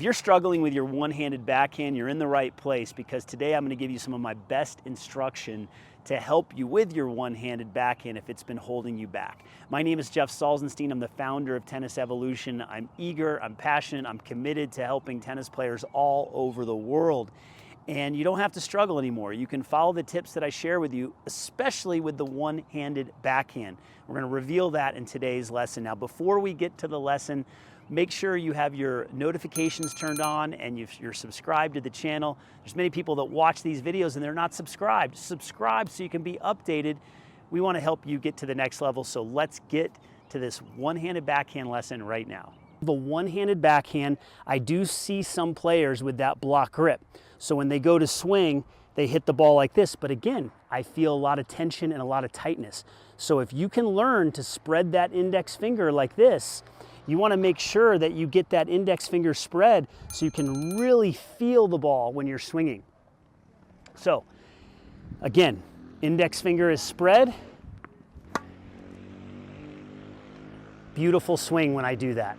If you're struggling with your one-handed backhand, you're in the right place, because today I'm going to give you some of my best instruction to help you with your one-handed backhand if it's been holding you back. My name is Jeff Salzenstein. I'm the founder of Tennis Evolution. I'm eager, I'm passionate, I'm committed to helping tennis players all over the world. And you don't have to struggle anymore. You can follow the tips that I share with you, especially with the one-handed backhand. We're going to reveal that in today's lesson. Now, before we get to the lesson, make sure you have your notifications turned on and you're subscribed to the channel. There's many people that watch these videos and they're not subscribed. Subscribe so you can be updated. We want to help you get to the next level, so let's get to this one-handed backhand lesson right now. The one-handed backhand, I do see some players with that block grip. So when they go to swing, they hit the ball like this. But again, I feel a lot of tension and a lot of tightness. So if you can learn to spread that index finger like this, you want to make sure that you get that index finger spread so you can really feel the ball when you're swinging. So again, index finger is spread. Beautiful swing when I do that.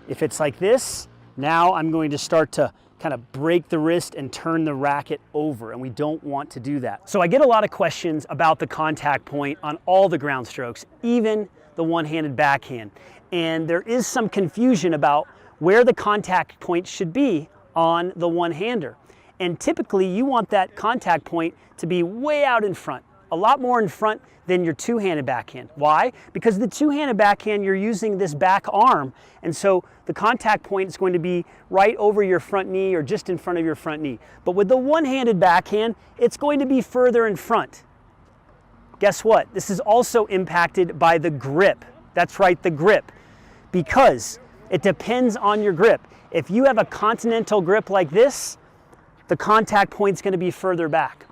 If it's like this, now I'm going to start to kind of break the wrist and turn the racket over, and we don't want to do that. So I get a lot of questions about the contact point on all the ground strokes, even the one-handed backhand. And there is some confusion about where the contact point should be on the one-hander. And typically you want that contact point to be way out in front, a lot more in front than your two-handed backhand. Why? Because the two-handed backhand, you're using this back arm, and so the contact point is going to be right over your front knee or just in front of your front knee. But with the one-handed backhand, it's going to be further in front. Guess what? This is also impacted by the grip. That's right, the grip. Because it depends on your grip. If you have a continental grip like this, the contact point's going to be further back.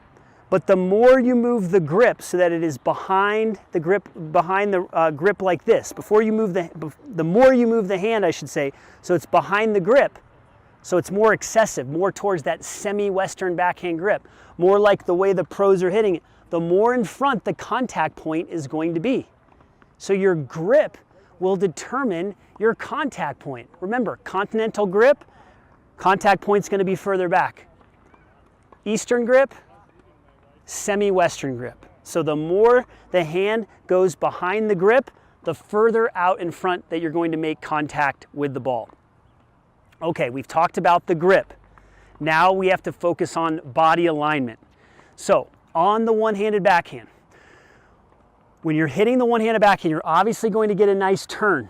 But the more you move the grip so that it is behind the grip, grip like this, the more you move the hand, I should say, so it's behind the grip, so it's more excessive, more towards that semi-Western backhand grip, more like the way the pros are hitting it, the more in front the contact point is going to be. So your grip will determine your contact point. Remember, continental grip, contact point's going to be further back. Eastern grip, semi-Western grip. So the more the hand goes behind the grip, the further out in front that you're going to make contact with the ball. Okay, we've talked about the grip. Now we have to focus on body alignment. So on the one-handed backhand, when you're hitting the one-handed backhand, you're obviously going to get a nice turn.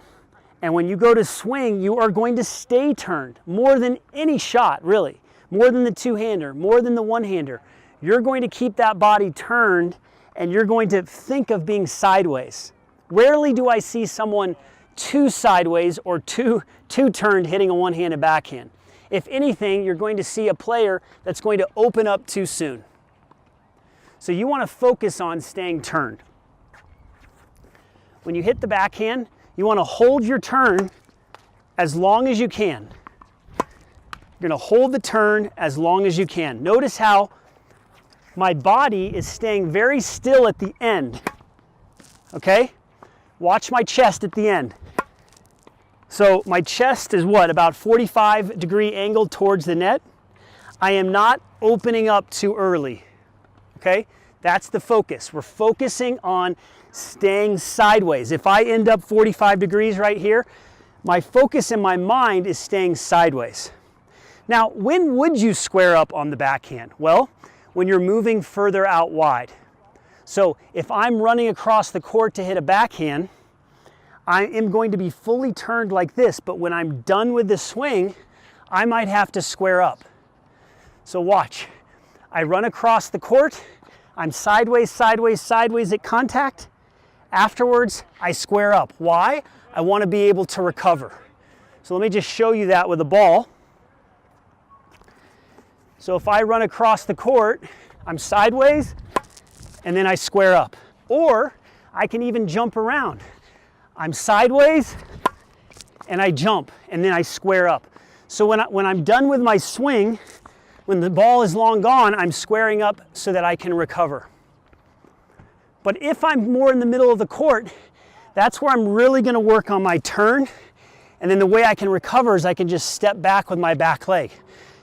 And when you go to swing, you are going to stay turned more than any shot, really. More than the two-hander, more than the one-hander. You're going to keep that body turned and you're going to think of being sideways. Rarely do I see someone too sideways or too turned hitting a one-handed backhand. If anything, you're going to see a player that's going to open up too soon. So you want to focus on staying turned. When you hit the backhand, you want to hold your turn as long as you can. You're going to hold the turn as long as you can. Notice how my body is staying very still at the end, okay? Watch my chest at the end. So my chest is what, about 45-degree angle towards the net. I am not opening up too early, okay? That's the focus. We're focusing on staying sideways. If I end up 45 degrees right here, my focus in my mind is staying sideways. Now, when would you square up on the backhand? Well, when you're moving further out wide. So if I'm running across the court to hit a backhand, I am going to be fully turned like this, but when I'm done with the swing, I might have to square up. So watch. I run across the court, I'm sideways, sideways, sideways at contact. Afterwards, I square up. Why? I want to be able to recover. So let me just show you that with a ball. So if I run across the court, I'm sideways, and then I square up. Or I can even jump around. I'm sideways, and I jump, and then I square up. So when I'm done with my swing, when the ball is long gone, I'm squaring up so that I can recover. But if I'm more in the middle of the court, that's where I'm really going to work on my turn And then the way I can recover is I can just step back with my back leg.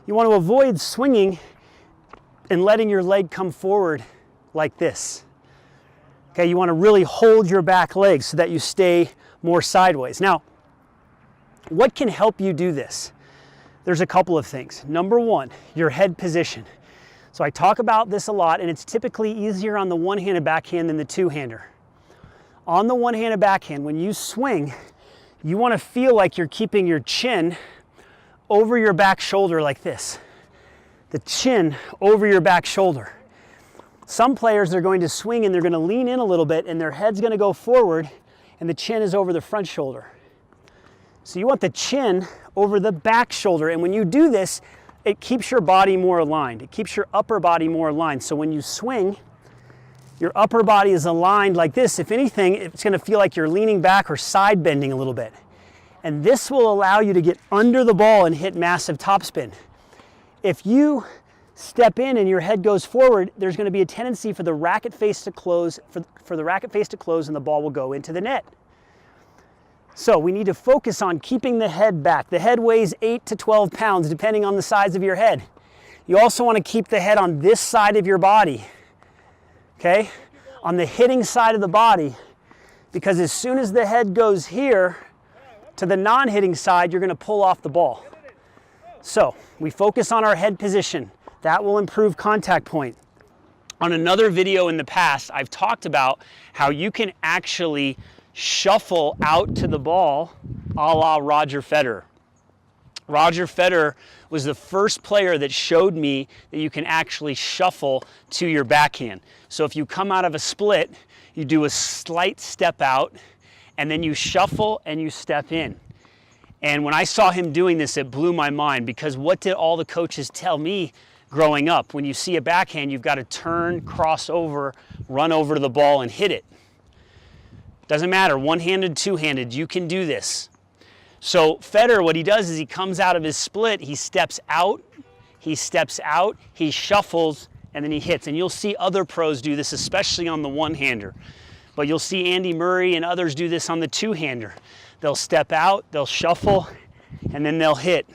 You want to avoid swinging and letting your leg come forward like this. Okay, you want to really hold your back leg so that you stay more sideways. Now, what can help you do this? There's a couple of things. Number one, your head position. So I talk about this a lot, and it's typically easier on the one-handed backhand than the two-hander. On the one-handed backhand, when you swing, you want to feel like you're keeping your chin over your back shoulder like this. The chin over your back shoulder. Some players are going to swing and they're going to lean in a little bit and their head's going to go forward and the chin is over the front shoulder. So you want the chin over the back shoulder, and when you do this, it keeps your body more aligned. It keeps your upper body more aligned. So when you swing, your upper body is aligned like this. If anything, it's going to feel like you're leaning back or side bending a little bit. And this will allow you to get under the ball and hit massive topspin. If you step in and your head goes forward, there's going to be a tendency for the racket face to close, for the racket face to close, and the ball will go into the net. So we need to focus on keeping the head back. The head weighs 8 to 12 pounds depending on the size of your head. You also want to keep the head on this side of your body, okay? On the hitting side of the body, because as soon as the head goes here to the non-hitting side, you're going to pull off the ball. So we focus on our head position. That will improve contact point. On another video in the past, I've talked about how you can actually shuffle out to the ball a la Roger Federer. Roger Federer was the first player that showed me that you can actually shuffle to your backhand. So if you come out of a split, you do a slight step out and then you shuffle and you step in. And when I saw him doing this, it blew my mind, because what did all the coaches tell me growing up? When you see a backhand, you've got to turn, cross over, run over to the ball and hit it. Doesn't matter, one-handed, two-handed, you can do this. So Federer, what he does is he comes out of his split, he steps out, he shuffles, and then he hits. And you'll see other pros do this, especially on the one-hander. But you'll see Andy Murray and others do this on the two-hander. They'll step out, they'll shuffle, and then they'll hit.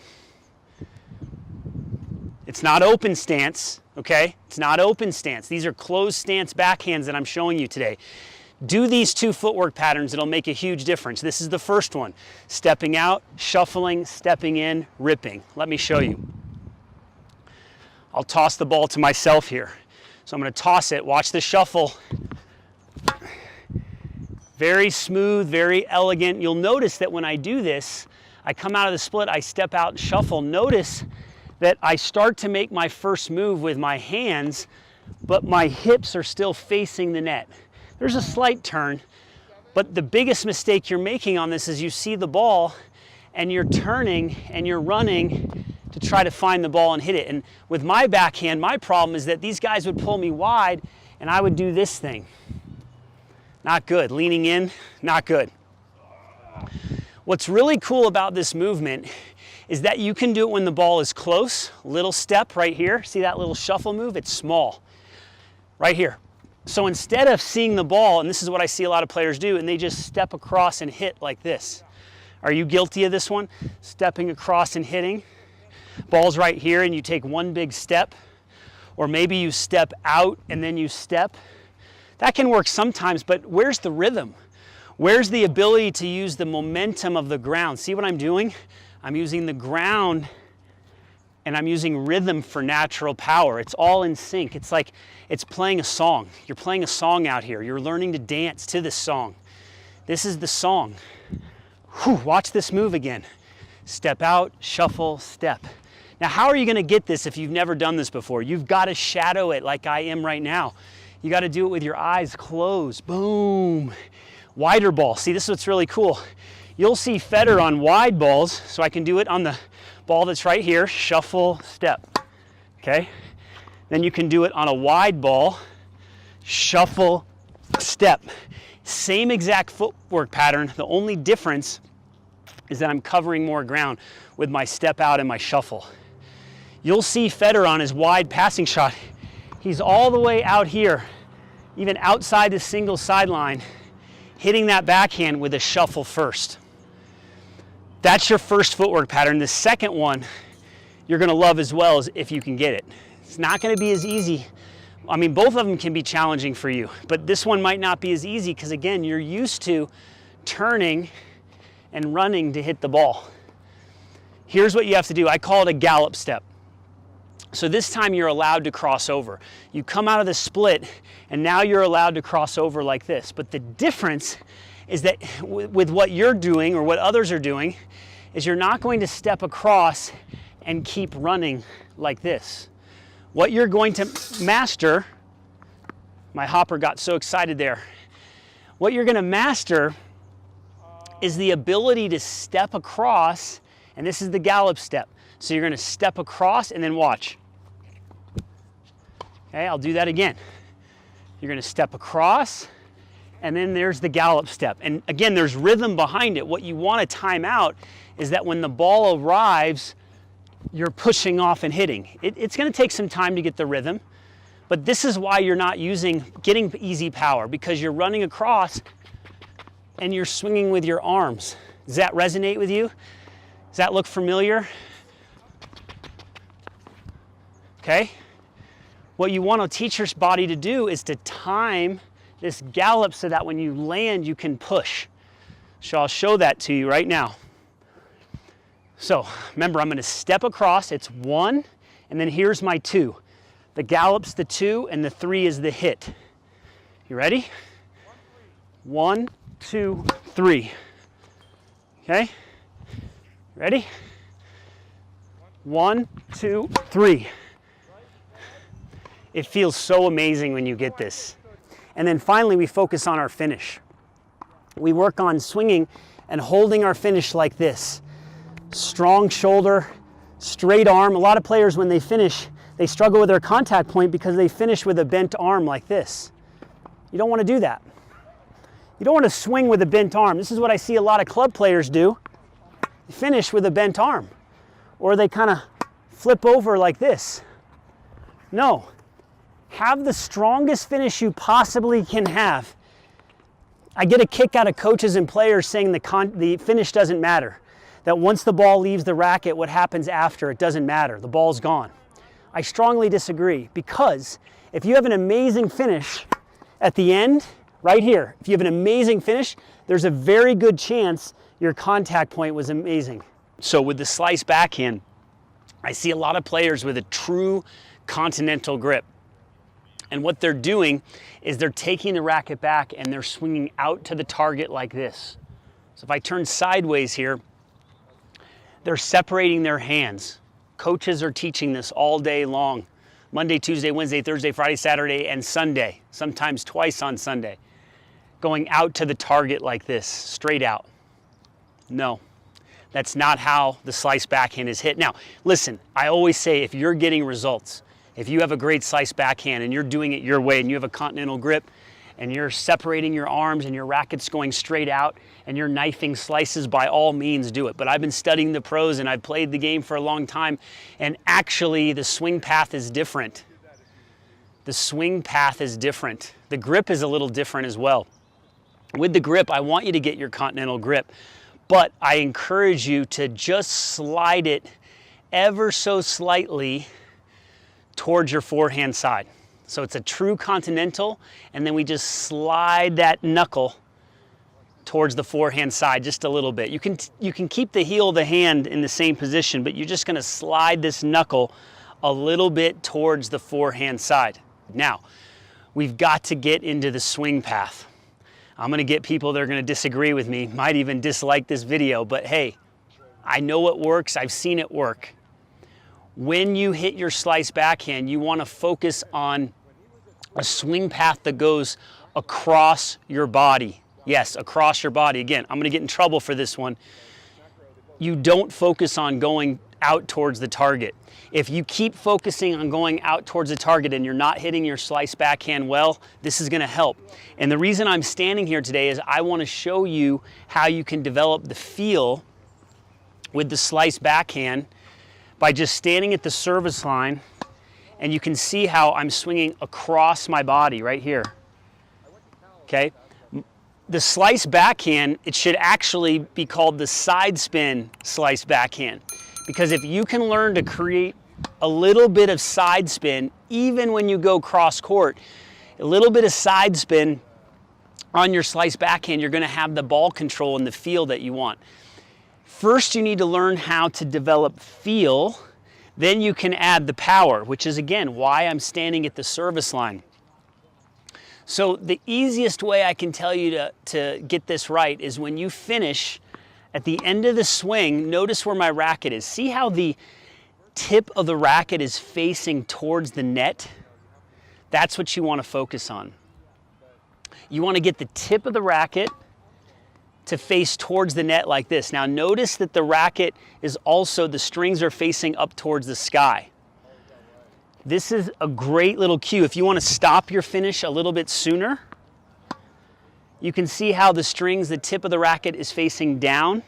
It's not open stance, okay? It's not open stance. These are closed stance backhands that I'm showing you today. Do these two footwork patterns, it'll make a huge difference. This is the first one. Stepping out, shuffling, stepping in, ripping. Let me show you. I'll toss the ball to myself here. So I'm going to toss it. Watch the shuffle. Very smooth, very elegant. You'll notice that when I do this, I come out of the split, I step out and shuffle. Notice that I start to make my first move with my hands, but my hips are still facing the net. There's a slight turn, but the biggest mistake you're making on this is you see the ball and you're turning and you're running to try to find the ball and hit it. And with my backhand, my problem is that these guys would pull me wide and I would do this thing. Not good. Leaning in, not good. What's really cool about this movement is that you can do it when the ball is close. Little step right here. See that little shuffle move? It's small. Right here. So instead of seeing the ball, and this is what I see a lot of players do, and they just step across and hit like this. Are you guilty of this one? Stepping across and hitting. Ball's right here and you take one big step, or maybe you step out and then you step. That can work sometimes, but where's the rhythm? Where's the ability to use the momentum of the ground? See what I'm doing? I'm using the ground and I'm using rhythm for natural power. It's all in sync. It's like it's playing a song. You're playing a song out here. You're learning to dance to this song. This is the song. Whew, watch this move again. Step out, shuffle, step. Now, how are you going to get this if you've never done this before? You've got to shadow it like I am right now. You got to do it with your eyes closed. Boom. Wider ball. See, this is what's really cool. You'll see Federer on wide balls, so I can do it on the ball that's right here. Shuffle, step. Okay? Then you can do it on a wide ball. Shuffle, step. Same exact footwork pattern. The only difference is that I'm covering more ground with my step out and my shuffle. You'll see Federer on his wide passing shot. He's all the way out here, even outside the single sideline, hitting that backhand with a shuffle first. That's your first footwork pattern. The second one you're gonna love as well as if you can get it. It's not gonna be as easy. I mean, both of them can be challenging for you, but this one might not be as easy because again, you're used to turning and running to hit the ball. Here's what you have to do. I call it a gallop step. So this time you're allowed to cross over. You come out of the split and now you're allowed to cross over like this. But the difference is that with what you're doing or what others are doing is you're not going to step across and keep running like this. What you're going to master, my hopper got so excited there. What you're going to master is the ability to step across, and this is the gallop step. So you're going to step across and then watch. Okay, I'll do that again. You're going to step across, and then there's the gallop step. And again, there's rhythm behind it. What you want to time out is that when the ball arrives, you're pushing off and hitting. It's going to take some time to get the rhythm, but this is why you're not getting easy power, because you're running across and you're swinging with your arms. Does that resonate with you? Does that look familiar? Okay. What you want to teach your body to do is to time this gallop so that when you land, you can push. So I'll show that to you right now. So remember, I'm going to step across. It's 1, and then here's my 2. The gallop's the 2, and the 3 is the hit. You ready? 1, 2, 3. Okay? Ready? 1, 2, 3. It feels so amazing when you get this. And then finally, we focus on our finish. We work on swinging and holding our finish like this. Strong shoulder, straight arm. A lot of players, when they finish, they struggle with their contact point because they finish with a bent arm like this. You don't want to do that. You don't want to swing with a bent arm. This is what I see a lot of club players do. They finish with a bent arm, or they kind of flip over like this. No. Have the strongest finish you possibly can have. I get a kick out of coaches and players saying the finish doesn't matter. That once the ball leaves the racket, what happens after, it doesn't matter. The ball's gone. I strongly disagree, because if you have an amazing finish at the end, right here, if you have an amazing finish, there's a very good chance your contact point was amazing. So with the slice backhand, I see a lot of players with a true continental grip. And what they're doing is they're taking the racket back and they're swinging out to the target like this. So if I turn sideways here, they're separating their hands. Coaches are teaching this all day long. Monday, Tuesday, Wednesday, Thursday, Friday, Saturday, and Sunday. Sometimes twice on Sunday. Going out to the target like this, straight out. No, that's not how the slice backhand is hit. Now, listen, I always say if you're getting results, if you have a great slice backhand and you're doing it your way and you have a continental grip and you're separating your arms and your racket's going straight out and you're knifing slices, by all means do it. But I've been studying the pros and I've played the game for a long time, and actually the swing path is different. The swing path is different. The grip is a little different as well. With the grip, I want you to get your continental grip, but I encourage you to just slide it ever so slightly towards your forehand side. So it's a true continental, and then we just slide that knuckle towards the forehand side just a little bit. You can keep the heel of the hand in the same position, but you're just going to slide this knuckle a little bit towards the forehand side. Now, we've got to get into the swing path. I'm going to get people that are going to disagree with me, might even dislike this video, but hey, I know it works. I've seen it work. When you hit your slice backhand, you want to focus on a swing path that goes across your body. Yes, across your body. Again, I'm going to get in trouble for this one. You don't focus on going out towards the target. If you keep focusing on going out towards the target and you're not hitting your slice backhand well, this is going to help. And the reason I'm standing here today is I want to show you how you can develop the feel with the slice backhand by just standing at the service line, and you can see how I'm swinging across my body right here. Okay? the slice backhand, it should actually be called the side spin slice backhand. Because if you can learn to create a little bit of side spin, even when you go cross court, a little bit of side spin on your slice backhand, you're going to have the ball control and the feel that you want. First, you need to learn how to develop feel. Then you can add the power, which is, again, why I'm standing at the service line. So the easiest way I can tell you to get this right is when you finish, at the end of the swing, notice where my racket is. See how the tip of the racket is facing towards the net? That's what you want to focus on. You want to get the tip of the racket to face towards the net like this. Now notice that the racket is also, the strings are facing up towards the sky. This is a great little cue. If you want to stop your finish a little bit sooner, you can see how the strings, the tip of the racket is facing down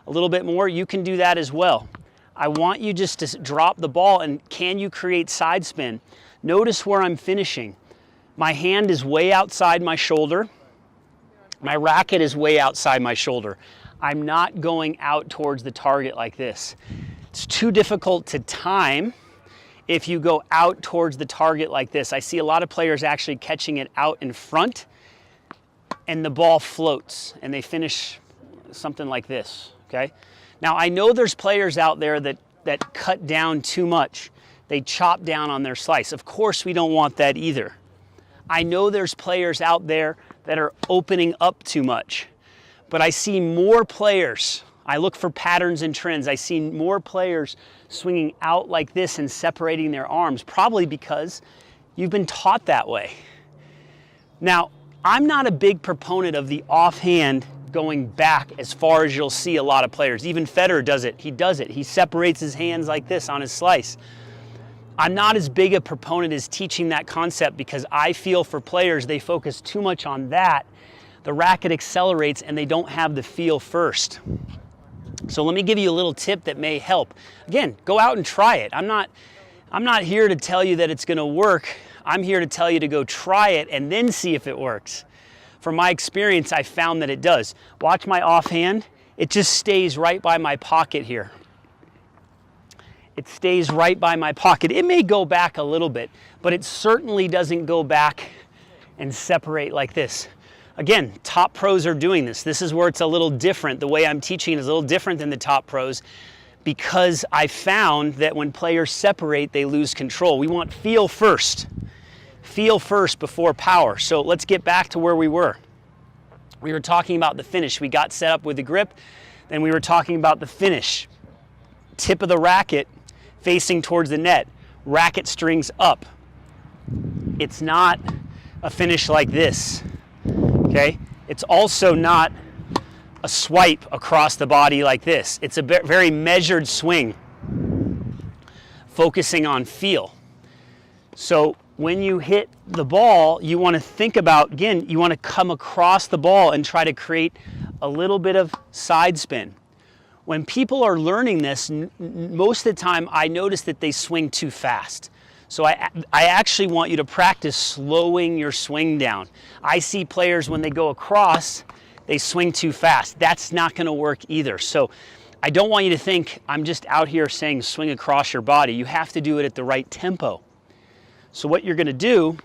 a little bit more. You can do that as well. I want you just to drop the ball, and can you create side spin? Notice where I'm finishing. My hand is way outside my shoulder. My racket is way outside my shoulder. I'm not going out towards the target like this. It's too difficult to time if you go out towards the target like this. I see a lot of players actually catching it out in front, and the ball floats, and they finish something like this, okay? Now, I know there's players out there that cut down too much. They chop down on their slice. Of course, we don't want that either. I know there's players out there that are opening up too much, but I see more players. I look for patterns and trends. I see more players swinging out like this and separating their arms, probably because you've been taught that way. Now, I'm not a big proponent of the offhand going back as far as you'll see a lot of players. Even Federer does it. He does it. He separates his hands like this on his slice. I'm not as big a proponent as teaching that concept because I feel for players, they focus too much on that. The racket accelerates and they don't have the feel first. So let me give you a little tip that may help. Again, go out and try it. I'm not here to tell you that it's going to work. I'm here to tell you to go try it and then see if it works. From my experience, I found that it does. Watch my offhand. It just stays right by my pocket here. It stays right by my pocket. It may go back a little bit, but it certainly doesn't go back and separate like this. Again, top pros are doing this. This is where it's a little different. The way I'm teaching is a little different than the top pros because I found that when players separate, they lose control. We want feel first. Feel first before power. So let's get back to where we were. We were talking about the finish. We got set up with the grip, then we were talking about the finish. Tip of the racket facing towards the net, racket strings up. It's not a finish like this, okay? It's also not a swipe across the body like this. It's a very measured swing, focusing on feel. So when you hit the ball, you want to think about, again, you want to come across the ball and try to create a little bit of side spin. When people are learning this, most of the time I notice that they swing too fast. So I actually want you to practice slowing your swing down. I see players when they go across, they swing too fast. That's not going to work either. So I don't want you to think I'm just out here saying swing across your body. You have to do it at the right tempo. So what you're going to do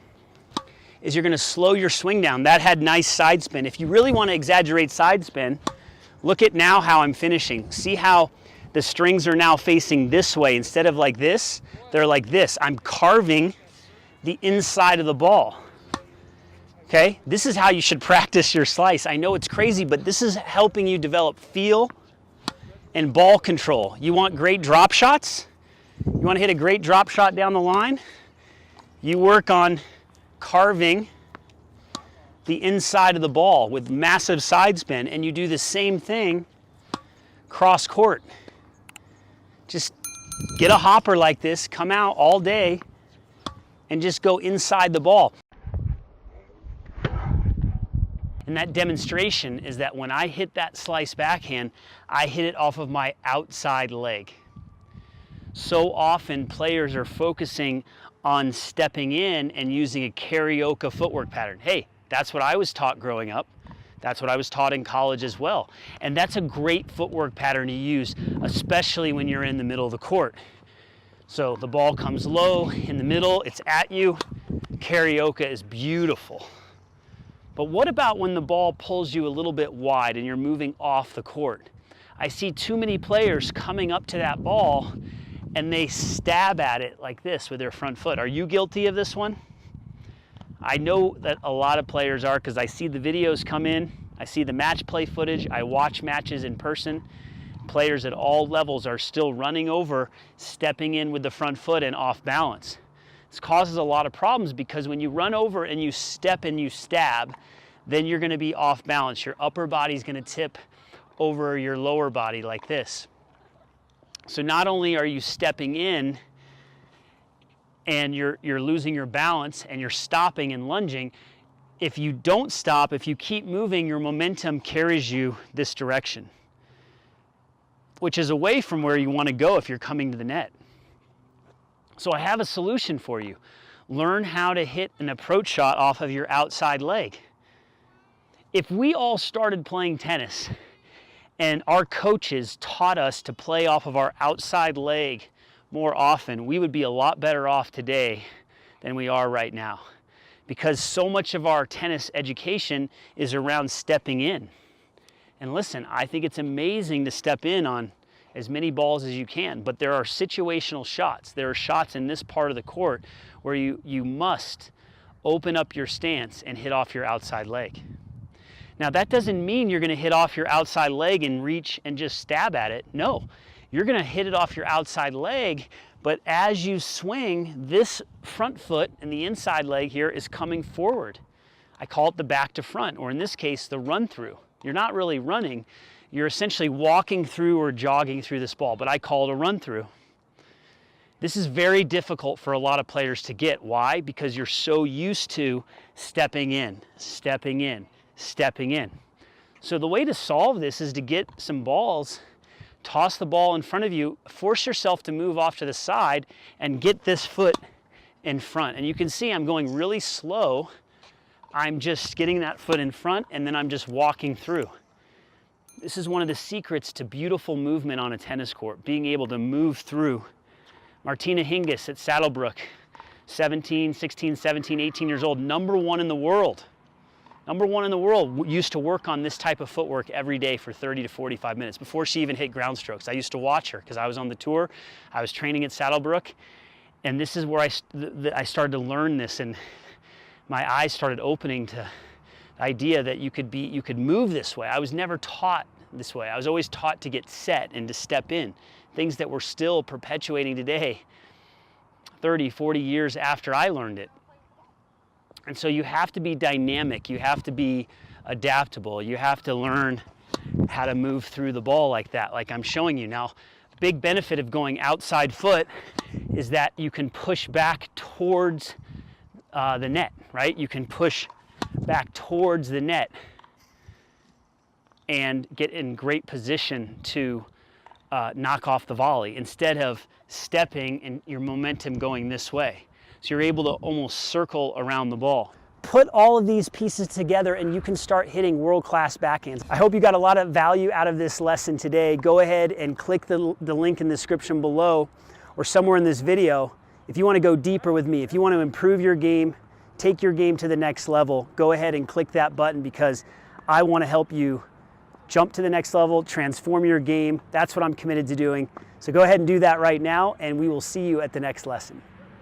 is you're going to slow your swing down. That had nice side spin. If you really want to exaggerate side spin, look at now how I'm finishing. See how the strings are now facing this way instead of like this? They're like this. I'm carving the inside of the ball. Okay? This is how you should practice your slice. I know it's crazy, but this is helping you develop feel and ball control. You want great drop shots? You want to hit a great drop shot down the line? You work on carving the inside of the ball with massive side spin, and you do the same thing cross court. Just get a hopper like this, come out all day, and just go inside the ball. And that demonstration is that when I hit that slice backhand, I hit it off of my outside leg. So often players are focusing on stepping in and using a karaoke footwork pattern. Hey, that's what I was taught growing up. That's what I was taught in college as well. And that's a great footwork pattern to use, especially when you're in the middle of the court. So the ball comes low in the middle, it's at you. Karaoke is beautiful. But what about when the ball pulls you a little bit wide and you're moving off the court? I see too many players coming up to that ball and they stab at it like this with their front foot. Are you guilty of this one? I know that a lot of players are, because I see the videos come in, I see the match play footage, I watch matches in person. Players at all levels are still running over, stepping in with the front foot and off balance. This causes a lot of problems because when you run over and you step and you stab, then you're going to be off balance. Your upper body's going to tip over your lower body like this. So not only are you stepping in and you're losing your balance and you're stopping and lunging, if you don't stop, if you keep moving, your momentum carries you this direction, which is away from where you want to go if you're coming to the net. So I have a solution for you. Learn how to hit an approach shot off of your outside leg. If we all started playing tennis and our coaches taught us to play off of our outside leg more often, we would be a lot better off today than we are right now, because so much of our tennis education is around stepping in. And listen, I think it's amazing to step in on as many balls as you can, but there are situational shots. There are shots in this part of the court where you must open up your stance and hit off your outside leg. Now that doesn't mean you're going to hit off your outside leg and reach and just stab at it. No, you're going to hit it off your outside leg, but as you swing, this front foot and the inside leg here is coming forward. I call it the back to front, or in this case, the run through. You're not really running, you're essentially walking through or jogging through this ball, but I call it a run through. This is very difficult for a lot of players to get. Why? Because you're so used to stepping in, stepping in, stepping in. So the way to solve this is to get some balls, toss the ball in front of you, force yourself to move off to the side and get this foot in front. And you can see I'm going really slow. I'm just getting that foot in front and then I'm just walking through. This is one of the secrets to beautiful movement on a tennis court, being able to move through. Martina Hingis at Saddlebrook, 16, 17, 18 years old, #1 in the world. #1 in the world, used to work on this type of footwork every day for 30 to 45 minutes before she even hit ground strokes. I used to watch her because I was on the tour. I was training at Saddlebrook, and this is where I started to learn this, and my eyes started opening to the idea that you could move this way. I was never taught this way. I was always taught to get set and to step in, things that we're still perpetuating today, 30, 40 years after I learned it. And so you have to be dynamic, you have to be adaptable, you have to learn how to move through the ball like that, like I'm showing you. Now, big benefit of going outside foot is that you can push back towards the net, right? You can push back towards the net and get in great position to knock off the volley instead of stepping and your momentum going this way. So you're able to almost circle around the ball. Put all of these pieces together and you can start hitting world-class backhands. I hope you got a lot of value out of this lesson today. Go ahead and click the link in the description below or somewhere in this video. If you want to go deeper with me, if you want to improve your game, take your game to the next level, go ahead and click that button, because I want to help you jump to the next level, transform your game. That's what I'm committed to doing. So go ahead and do that right now, and we will see you at the next lesson.